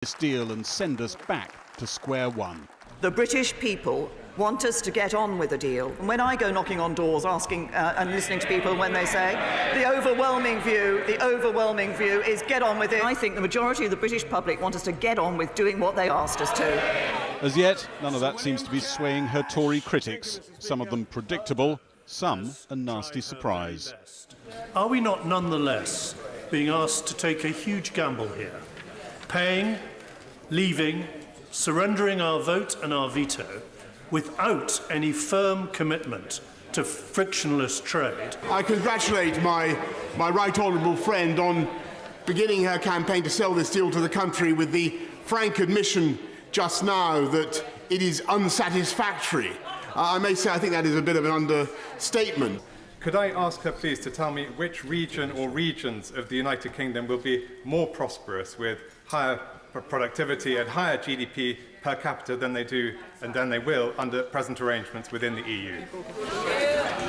this deal and send us back to square one. The British people want us to get on with a deal. And when I go knocking on doors asking and listening to people when they say, the overwhelming view is get on with it. I think the majority of the British public want us to get on with doing what they asked us to. As yet, none of that seems to be swaying her Tory critics. Some of them predictable, some a nasty surprise. Are we not nonetheless being asked to take a huge gamble here? Paying, leaving, surrendering our vote and our veto without any firm commitment to frictionless trade. I congratulate my right honourable friend on beginning her campaign to sell this deal to the country with the frank admission just now that it is unsatisfactory. I may say I think that is a bit of an understatement. Could I ask her, please, to tell me which region or regions of the United Kingdom will be more prosperous with higher productivity and higher GDP per capita than they do and than they will under present arrangements within the EU?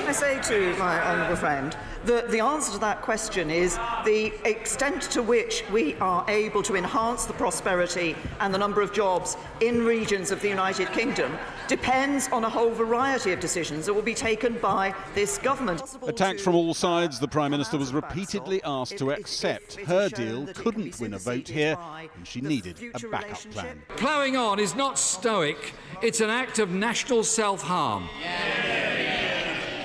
I say to my honourable friend that the answer to that question is the extent to which we are able to enhance the prosperity and the number of jobs in regions of the United Kingdom depends on a whole variety of decisions that will be taken by this government. Attacked from all sides, the Prime Minister was repeatedly asked to accept her deal couldn't win a vote here and she needed a backup plan. Ploughing on is not stoic, it's an act of national self-harm.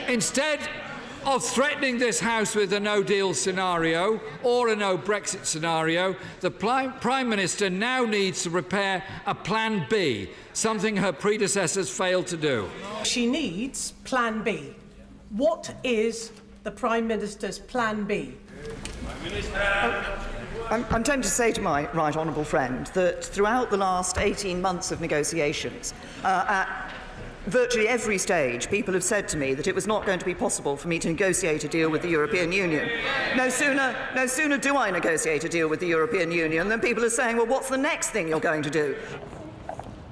Instead of threatening this House with a no-deal scenario or a no-Brexit scenario, the Prime Minister now needs to prepare a Plan B, something her predecessors failed to do. She needs Plan B. What is the Prime Minister's Plan B? I'm tempted to say to my right honourable friend that throughout the last 18 months of negotiations, at virtually every stage, people have said to me that it was not going to be possible for me to negotiate a deal with the European Union. No sooner do I negotiate a deal with the European Union than people are saying, well, what's the next thing you're going to do?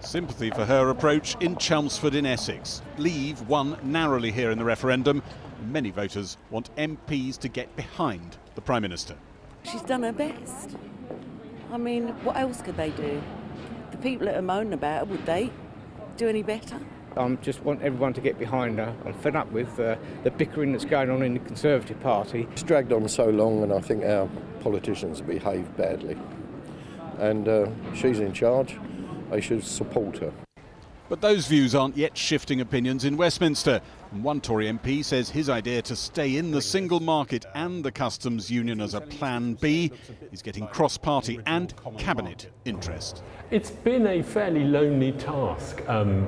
Sympathy for her approach in Chelmsford in Essex. Leave won narrowly here in the referendum. Many voters want MPs to get behind the Prime Minister. She's done her best. I mean, what else could they do? The people that are moaning about her, would they do any better? I just want everyone to get behind her. I'm fed up with the bickering that's going on in the Conservative Party. It's dragged on so long and I think our politicians have behaved badly. And she's in charge. They should support her. But those views aren't yet shifting opinions in Westminster. And one Tory MP says his idea to stay in the single market and the customs union as a Plan B is getting cross-party and cabinet interest. It's been a fairly lonely task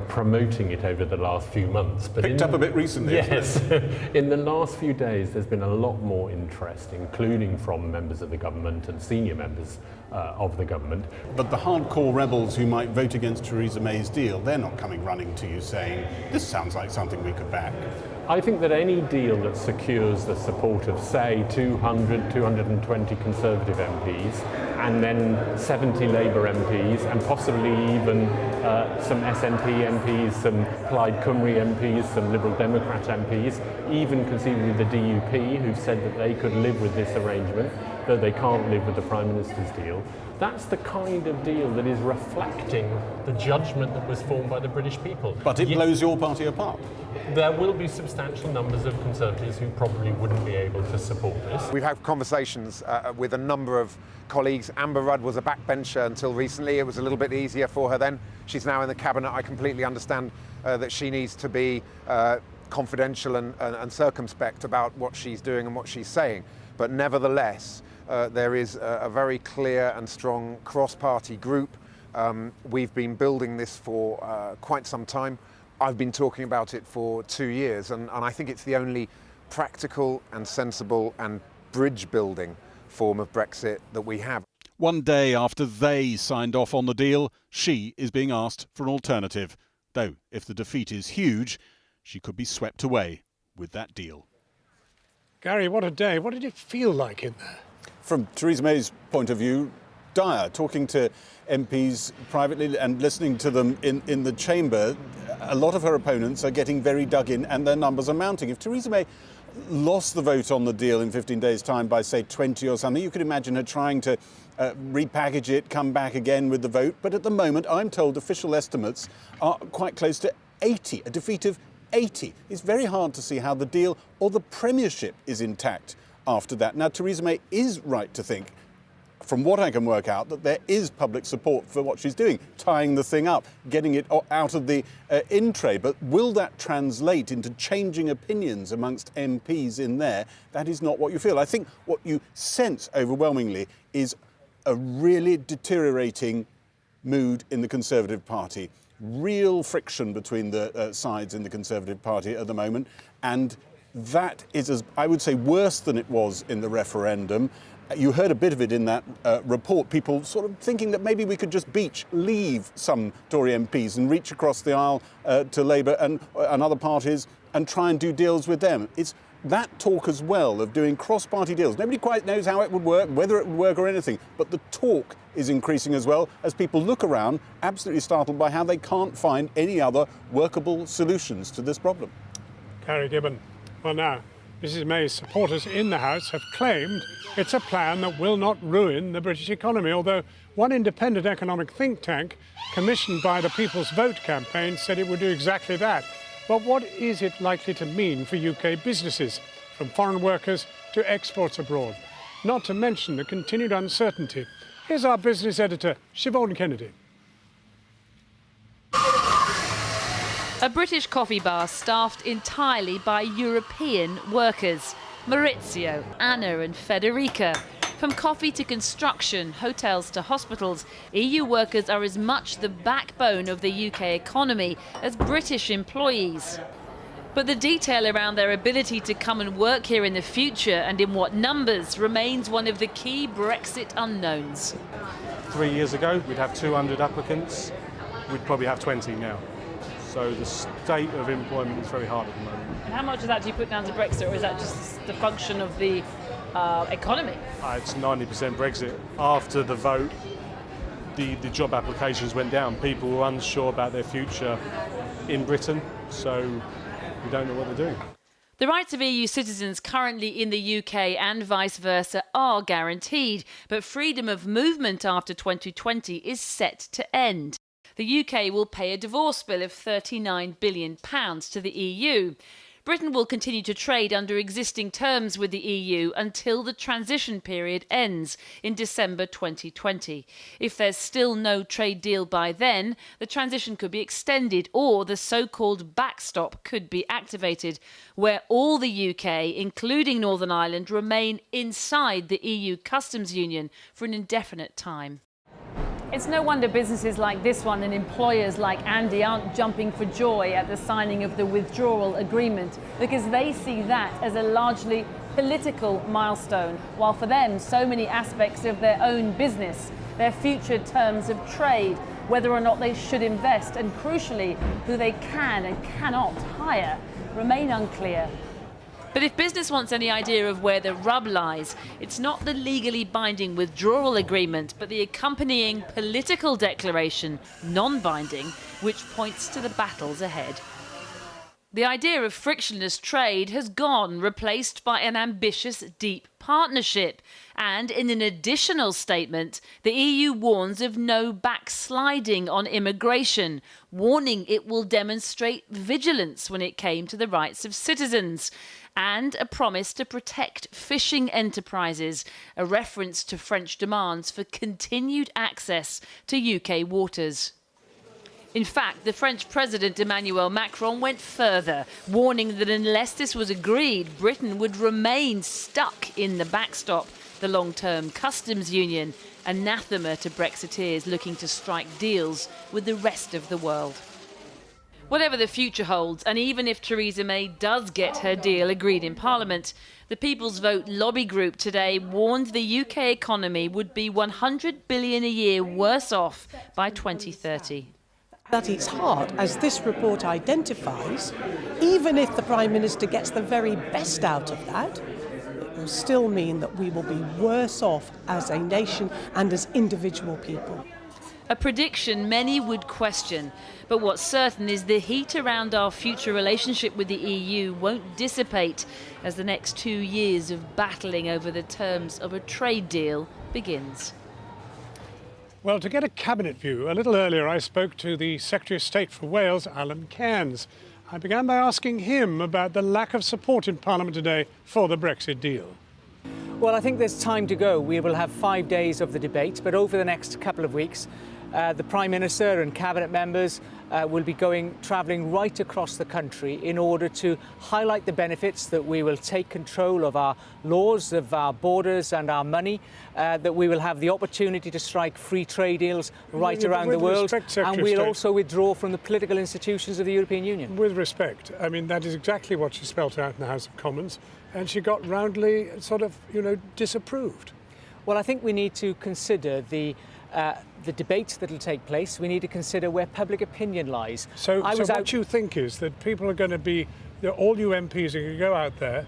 promoting it over the last few months. But picked up a bit recently. Yes. In the last few days, there's been a lot more interest, including from members of the government and senior members of the government. But the hardcore rebels who might vote against Theresa May's deal, they're not coming running to you saying, this sounds like something we could back. I think that any deal that secures the support of, say, 200, 220 Conservative MPs and then 70 Labour MPs and possibly even some SNP MPs, some Plaid Cymru MPs, some Liberal Democrat MPs, even conceivably the DUP, who've said that they could live with this arrangement, though they can't live with the Prime Minister's deal. That's the kind of deal that is reflecting the judgment that was formed by the British people. But it blows your party apart. There will be substantial numbers of Conservatives who probably wouldn't be able to support this. We've had conversations with a number of colleagues. Amber Rudd was a backbencher until recently. It was a little bit easier for her then. She's now in the cabinet. I completely understand that she needs to be confidential and circumspect about what she's doing and what she's saying. But nevertheless, there is a very clear and strong cross-party group. We've been building this for quite some time. I've been talking about it for 2 years, and I think it's the only practical and sensible and bridge-building form of Brexit that we have. One day after they signed off on the deal, she is being asked for an alternative. Though, if the defeat is huge, she could be swept away with that deal. Gary, what a day. What did it feel like in there? From Theresa May's point of view, dire. Talking to MPs privately and listening to them in the chamber, a lot of her opponents are getting very dug in and their numbers are mounting. If Theresa May lost the vote on the deal in 15 days' time by, say, 20 or something, you could imagine her trying to repackage it, come back again with the vote. But at the moment, I'm told official estimates are quite close to 80, a defeat of 80. It's very hard to see how the deal or the premiership is intact after that. Now, Theresa May is right to think, from what I can work out, that there is public support for what she's doing, tying the thing up, getting it out of the in-tray. But will that translate into changing opinions amongst MPs in there? That is not what you feel. I think what you sense overwhelmingly is a really deteriorating mood in the Conservative Party. Real friction between the sides in the Conservative Party at the moment. And that is, as I would say, worse than it was in the referendum. You heard a bit of it in that report, people sort of thinking that maybe we could just leave some Tory MPs and reach across the aisle to Labour and other parties and try and do deals with them. It's that talk as well of doing cross-party deals. Nobody quite knows how it would work, whether it would work or anything, but the talk is increasing as well as people look around, absolutely startled by how they can't find any other workable solutions to this problem. Gary Gibbon. Well, now, Mrs May's supporters in the House have claimed it's a plan that will not ruin the British economy, although one independent economic think tank commissioned by the People's Vote campaign said it would do exactly that. But what is it likely to mean for UK businesses, from foreign workers to exports abroad? Not to mention the continued uncertainty. Here's our business editor, Siobhan Kennedy. A British coffee bar staffed entirely by European workers. Maurizio, Anna and Federica. From coffee to construction, hotels to hospitals, EU workers are as much the backbone of the UK economy as British employees. But the detail around their ability to come and work here in the future and in what numbers remains one of the key Brexit unknowns. 3 years ago, we'd have 200 applicants. We'd probably have 20 now. So the state of employment is very hard at the moment. And how much of that do you put down to Brexit, or is that just the function of the economy? It's 90% Brexit. After the vote, the job applications went down. People were unsure about their future in Britain, so we don't know what to do. The rights of EU citizens currently in the UK and vice versa are guaranteed, but freedom of movement after 2020 is set to end. The UK will pay a divorce bill of £39 billion to the EU. Britain will continue to trade under existing terms with the EU until the transition period ends in December 2020. If there's still no trade deal by then, the transition could be extended or the so-called backstop could be activated, where all the UK, including Northern Ireland, remain inside the EU customs union for an indefinite time. It's no wonder businesses like this one and employers like Andy aren't jumping for joy at the signing of the withdrawal agreement, because they see that as a largely political milestone, while for them so many aspects of their own business, their future terms of trade, whether or not they should invest, and crucially who they can and cannot hire, remain unclear. But if business wants any idea of where the rub lies, it's not the legally binding withdrawal agreement, but the accompanying political declaration, non-binding, which points to the battles ahead. The idea of frictionless trade has gone, replaced by an ambitious deep partnership. And in an additional statement, the EU warns of no backsliding on immigration, warning it will demonstrate vigilance when it came to the rights of citizens, and a promise to protect fishing enterprises, a reference to French demands for continued access to UK waters. In fact, the French President Emmanuel Macron went further, warning that unless this was agreed, Britain would remain stuck in the backstop, the long-term customs union, anathema to Brexiteers looking to strike deals with the rest of the world. Whatever the future holds, and even if Theresa May does get her deal agreed in Parliament, the People's Vote lobby group today warned the UK economy would be $100 billion a year worse off by 2030. That it's hard, as this report identifies, even if the Prime Minister gets the very best out of that, it will still mean that we will be worse off as a nation and as individual people. A prediction many would question, but what's certain is the heat around our future relationship with the EU won't dissipate as the next 2 years of battling over the terms of a trade deal begins. Well, to get a cabinet view, a little earlier I spoke to the Secretary of State for Wales, Alan Cairns. I began by asking him about the lack of support in Parliament today for the Brexit deal. Well, I think there's time to go. We will have 5 days of the debate, but over the next couple of weeks, the Prime Minister and Cabinet members will be travelling right across the country in order to highlight the benefits that we will take control of our laws, of our borders and our money, that we will have the opportunity to strike free trade deals right around the world, and we'll also withdraw from the political institutions of the European Union. With respect, I mean, that is exactly what she spelt out in the House of Commons, and she got roundly sort of, disapproved. Well, I think we need to consider the debate that will take place. We need to consider where public opinion lies. So what you think is that people are going to be, all you MPs are going to go out there,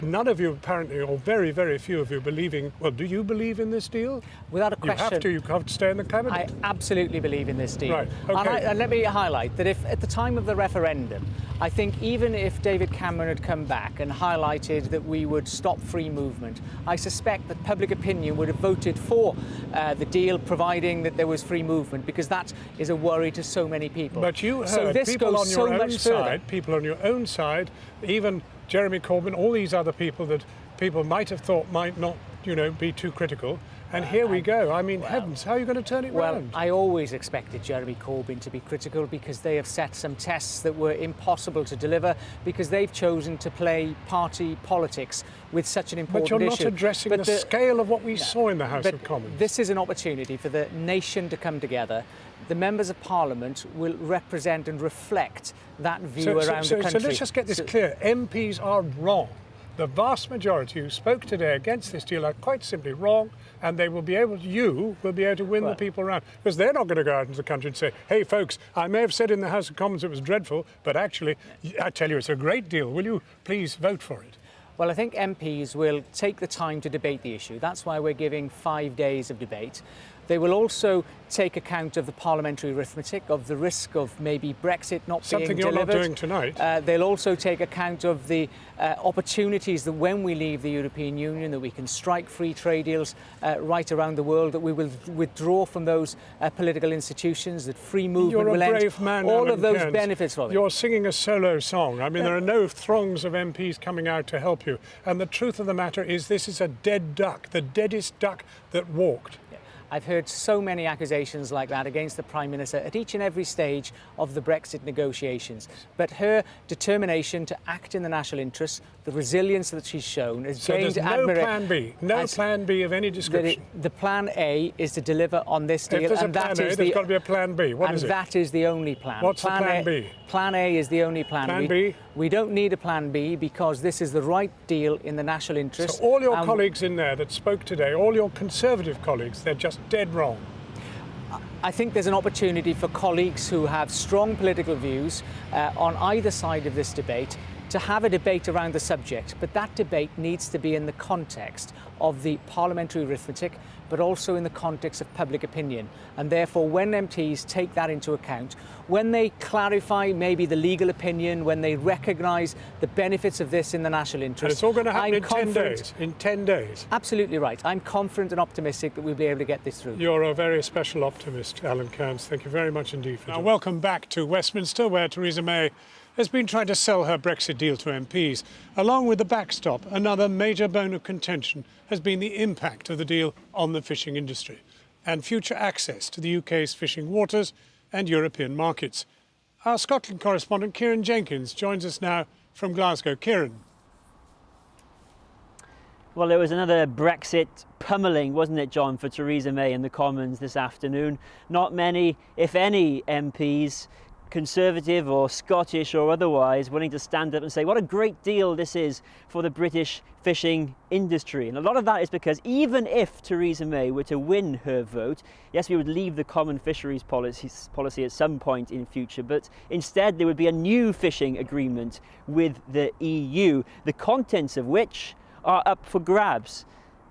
none of you apparently, or very, very few of you believing, well, do you believe in this deal? Without a question. You have to stay in the cabinet? I absolutely believe in this deal. Right, okay. And let me highlight that if at the time of the referendum, I think even if David Cameron had come back and highlighted that we would stop free movement, I suspect that public opinion would have voted for the deal, providing that there was free movement, because that is a worry to so many people. But you heard so this people goes on your so own much side, further. people on your own side, even Jeremy Corbyn, all these other people that people might have thought might not, be too critical. And here we go. I mean, heavens, how are you going to turn it round? I always expected Jeremy Corbyn to be critical because they have set some tests that were impossible to deliver because they've chosen to play party politics with such an important issue. But you're not addressing the scale of what we saw in the House of Commons. This is an opportunity for the nation to come together. The members of Parliament will represent and reflect that view around the country. So let's just get this clear. MPs are wrong. The vast majority who spoke today against this deal are quite simply wrong, and you will be able to win the people around. Because they're not going to go out into the country and say, hey, folks, I may have said in the House of Commons it was dreadful, but actually, I tell you, it's a great deal. Will you please vote for it? Well, I think MPs will take the time to debate the issue. That's why we're giving 5 days of debate. They will also take account of the parliamentary arithmetic, of the risk of maybe Brexit not being delivered. Something you're not doing tonight. They'll also take account of the opportunities that when we leave the European Union, that we can strike free trade deals right around the world, that we will withdraw from those political institutions, that free movement will end. You're a brave man, all Alan of those Cairns. benefits of it. You're singing a solo song. I mean, there are no throngs of MPs coming out to help you. And the truth of the matter is this is a dead duck, the deadest duck that walked. I've heard so many accusations like that against the Prime Minister at each and every stage of the Brexit negotiations. But her determination to act in the national interest, the resilience that she's shown, is gained admiration. So there's no plan B, no plan B of any description? The plan A is to deliver on this deal. If there's a plan A, there's got to be a plan B. What is it? And that is the only plan. What's the plan B? Plan A is the only plan. Plan B? We don't need a plan B because this is the right deal in the national interest. So all your colleagues in there that spoke today, all your Conservative colleagues, they're just dead wrong. I think there's an opportunity for colleagues who have strong political views on either side of this debate to have a debate around the subject, but that debate needs to be in the context of the parliamentary arithmetic, but also in the context of public opinion. And therefore, when MPs take that into account, when they clarify maybe the legal opinion, when they recognise the benefits of this in the national interest... And it's all going to happen in 10 days. In 10 days. Absolutely right. I'm confident and optimistic that we'll be able to get this through. You're a very special optimist, Alan Cairns. Thank you very much indeed. Now, welcome back to Westminster, where Theresa May has been trying to sell her Brexit deal to MPs. Along with the backstop, another major bone of contention has been the impact of the deal on the fishing industry and future access to the UK's fishing waters and European markets. Our Scotland correspondent Kieran Jenkins joins us now from Glasgow. Kieran. Well, it was another Brexit pummelling, wasn't it, John, for Theresa May in the Commons this afternoon. Not many, if any, MPs, Conservative or Scottish or otherwise, willing to stand up and say what a great deal this is for the British fishing industry. And a lot of that is because even if Theresa May were to win her vote, yes, we would leave the common fisheries policy at some point in future, but instead there would be a new fishing agreement with the EU, the contents of which are up for grabs.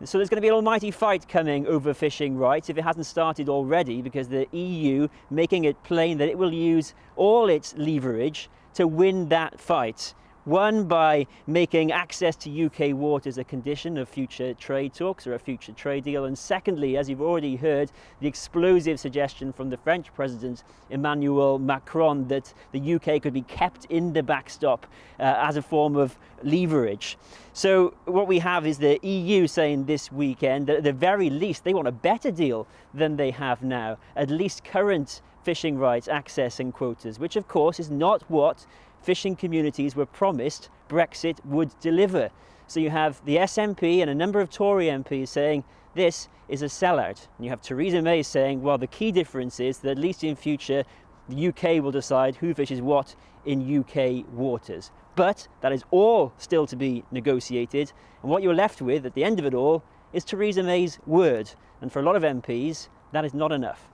So there's going to be an almighty fight coming over fishing rights if it hasn't started already, because the EU making it plain that it will use all its leverage to win that fight. One, by making access to UK waters a condition of future trade talks or a future trade deal. And secondly, as you've already heard, the explosive suggestion from the French President Emmanuel Macron that the UK could be kept in the backstop as a form of leverage. So what we have is the EU saying this weekend that at the very least they want a better deal than they have now, at least current fishing rights, access and quotas, which of course is not what fishing communities were promised Brexit would deliver. So you have the SNP and a number of Tory MPs saying this is a sellout. And you have Theresa May saying, well, the key difference is that at least in future, the UK will decide who fishes what in UK waters. But that is all still to be negotiated. And what you're left with at the end of it all is Theresa May's word. And for a lot of MPs, that is not enough.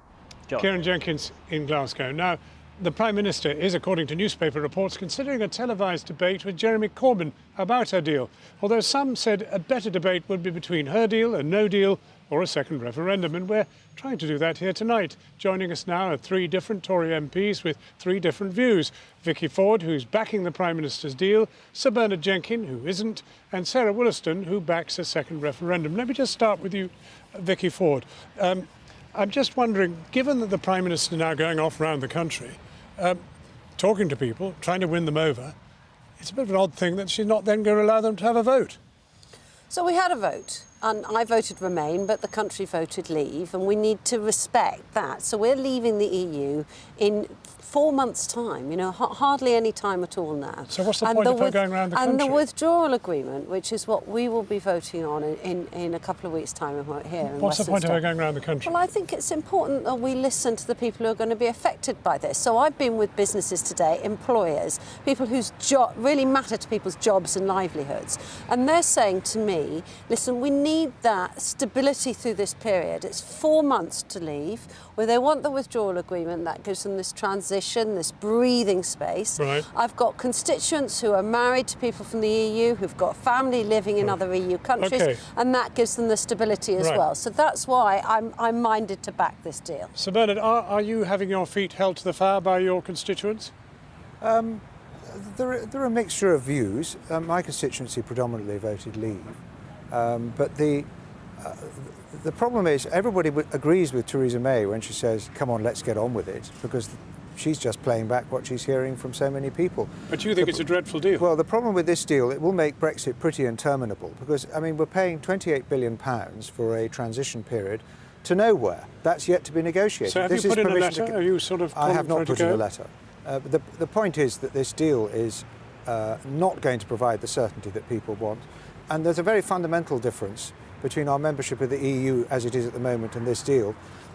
John. Kieran Jenkins in Glasgow. Now, the Prime Minister is, according to newspaper reports, considering a televised debate with Jeremy Corbyn about her deal, although some said a better debate would be between her deal, a no deal, or a second referendum, and we're trying to do that here tonight. Joining us now are three different Tory MPs with three different views. Vicky Ford, who's backing the Prime Minister's deal, Sir Bernard Jenkin, who isn't, and Sarah Wollaston, who backs a second referendum. Let me just start with you, Vicky Ford. I'm just wondering, given that the Prime Minister is now going off around the country, talking to people, trying to win them over, it's a bit of an odd thing that she's not then going to allow them to have a vote. So we had a vote, and I voted Remain, but the country voted Leave, and we need to respect that. So we're leaving the EU in 4 months' time, you know, hardly any time at all now. So what's the point of her going around the country? And the withdrawal agreement, which is what we will be voting on in a couple of weeks' time here in What's the point of her going around the country? Well, I think it's important that we listen to the people who are going to be affected by this. So I've been with businesses today, employers, people whose job really matter to people's jobs and livelihoods. And they're saying to me, listen, we need that stability through this period. It's 4 months to leave, where they want the withdrawal agreement that gives them this transition, this breathing space. Right. I've got constituents who are married to people from the EU, who've got family living in other EU countries, and that gives them the stability as well. So that's why I'm minded to back this deal. Sir Bernard, are you having your feet held to the fire by your constituents? There are a mixture of views. My constituency predominantly voted Leave, but the problem is everybody agrees with Theresa May when she says, come on, let's get on with it, because she's just playing back what she's hearing from so many people. But you think it's a dreadful deal? Well, the problem with this deal, it will make Brexit pretty interminable, because, I mean, we're paying £28 billion for a transition period to nowhere. That's yet to be negotiated. So have you put in a letter? Are you sort of I have not put in a go? letter. The point is that this deal is not going to provide the certainty that people want. And there's a very fundamental difference between our membership of the EU as it is at the moment and this deal.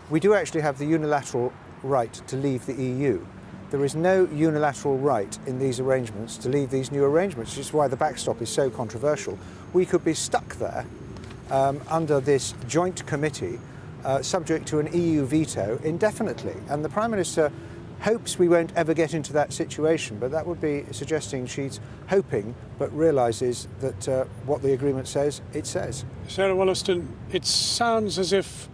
We do actually have the unilateral right to leave the EU. There is no unilateral right in these arrangements to leave these new arrangements, which is why the backstop is so controversial. We could be stuck there under this joint committee, subject to an EU veto indefinitely. And the Prime Minister hopes we won't ever get into that situation, but that would be suggesting she's hoping but realises that what the agreement says, it says. Sarah Wollaston, it sounds as if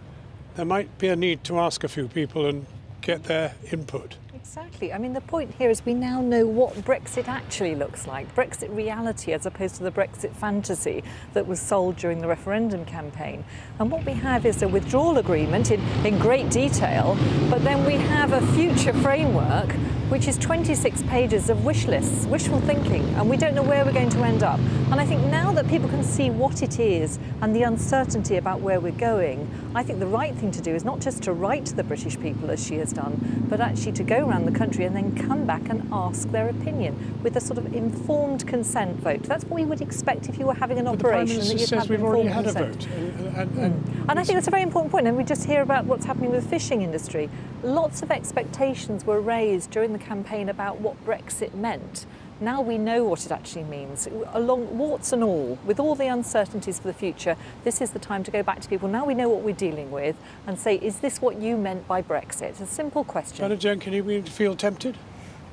there might be a need to ask a few people and get their input. Exactly. I mean, the point here is we now know what Brexit actually looks like, Brexit reality as opposed to the Brexit fantasy that was sold during the referendum campaign. And what we have is a withdrawal agreement in great detail, but then we have a future framework which is 26 pages of wish lists, wishful thinking, and we don't know where we're going to end up. And I think now that people can see what it is and the uncertainty about where we're going, I think the right thing to do is not just to write to the British people as she has done, but actually to go around the country and then come back and ask their opinion with a sort of informed consent vote. That's what we would expect if you were having an operation. The Prime Minister says we've already had a vote. And I think that's a very important point, and we just hear about what's happening with the fishing industry. Lots of expectations were raised during the campaign about what Brexit meant. Now we know what it actually means. Along warts and all, with all the uncertainties for the future, this is the time to go back to people. Now we know what we're dealing with and say, is this what you meant by Brexit? It's a simple question. Bernard Jen, can you feel tempted?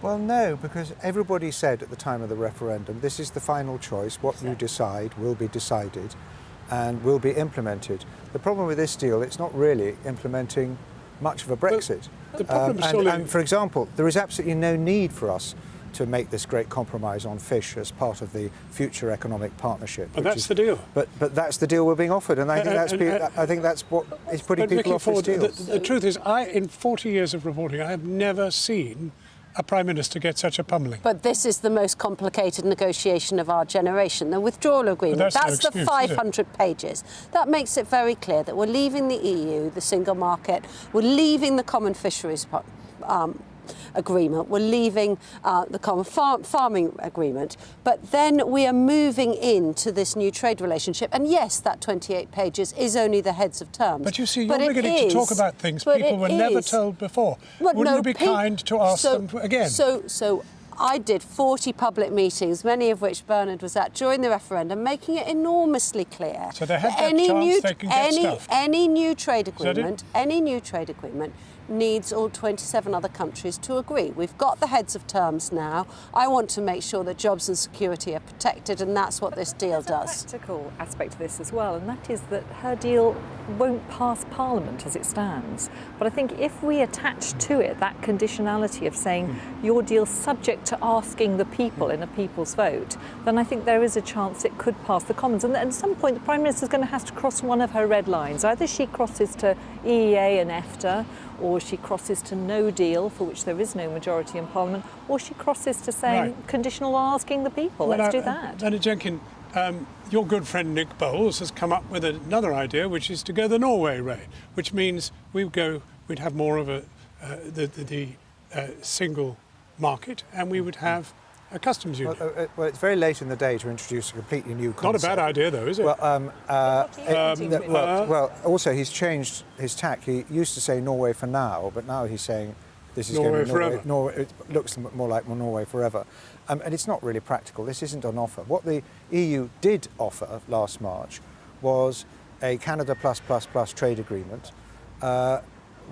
Well, no, because everybody said at the time of the referendum, this is the final choice. What you decide will be decided. and will be implemented. The problem with this deal, it's not really implementing much of a Brexit. The problem and for example, there is absolutely no need for us to make this great compromise on fish as part of the future economic partnership. But that's the deal. But that's the deal we're being offered, and I think that's what is putting people off this deal. The truth is, in 40 years of reporting, I have never seen a Prime Minister get such a pummelling. But this is the most complicated negotiation of our generation, the withdrawal agreement. That's the 500 pages. That makes it very clear that we're leaving the EU, the single market, we're leaving the common fisheries agreement, we're leaving the common farming agreement, but then we are moving into this new trade relationship. And yes, that 28 pages is only the heads of terms. But you see, you're beginning to talk about things people were never told before. Wouldn't you be kind to ask them again? So I did 40 public meetings, many of which Bernard was at during the referendum, making it enormously clear so they had that chance they can get stuff. Any new trade agreement needs all 27 other countries to agree. We've got the heads of terms now. I want to make sure that jobs and security are protected, and that's what this deal does. There's a practical aspect of this as well, and that is that her deal won't pass Parliament as it stands. But I think if we attach to it that conditionality of saying your deal's subject to asking the people in a people's vote, then I think there is a chance it could pass the Commons. And at some point, the Prime Minister's going to have to cross one of her red lines. Either she crosses to EEA and EFTA, or she crosses to no deal, for which there is no majority in Parliament, or she crosses to saying conditional asking the people. Well, let's do that. Bernard Jenkins, your good friend Nick Bowles has come up with another idea, which is to go the Norway way, which means we'd have more of the single market, and we would have a customs union. Well, it's very late in the day to introduce a completely new concept. Not a bad idea, though, is it? Well, also he's changed his tack. He used to say Norway for now, but now he's saying this is Norway going to be forever. Norway. It looks more like Norway forever, and it's not really practical. This isn't on offer. What the EU did offer last March was a Canada plus trade agreement.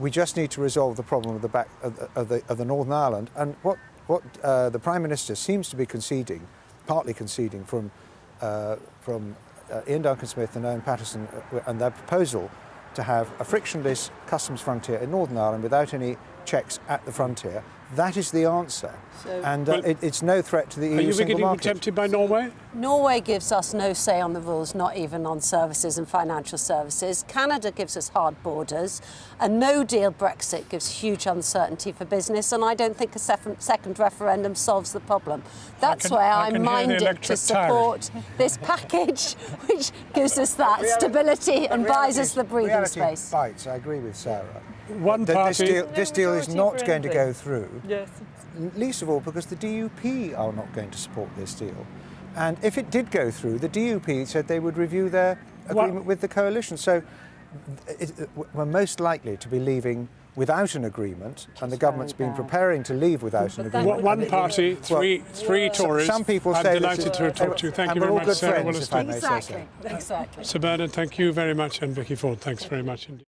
We just need to resolve the problem of the Northern Ireland, and what the Prime Minister seems to be conceding, partly conceding from Ian Duncan-Smith and Owen Paterson and their proposal to have a frictionless customs frontier in Northern Ireland without any checks at the frontier. That is the answer. And it's no threat to the EU single market. Are you beginning tempted by Norway? Norway gives us no say on the rules, not even on services and financial services. Canada gives us hard borders. A no-deal Brexit gives huge uncertainty for business, and I don't think a second referendum solves the problem. That's why I'm minded to support this package, which gives us that stability and buys us the breathing space. Bites. I agree with Sarah. This deal is not going to go through. Yes. Least of all because the DUP are not going to support this deal. And if it did go through, the DUP said they would review their agreement with the coalition. So we're most likely to be leaving without an agreement, and the government's been preparing to leave without an agreement. One party, three Tories. Some people I'm say delighted to talk to you. Thank you very much, Sarah. Exactly. Sir Bernard, thank you very much, and Vicky Ford, thanks very much indeed.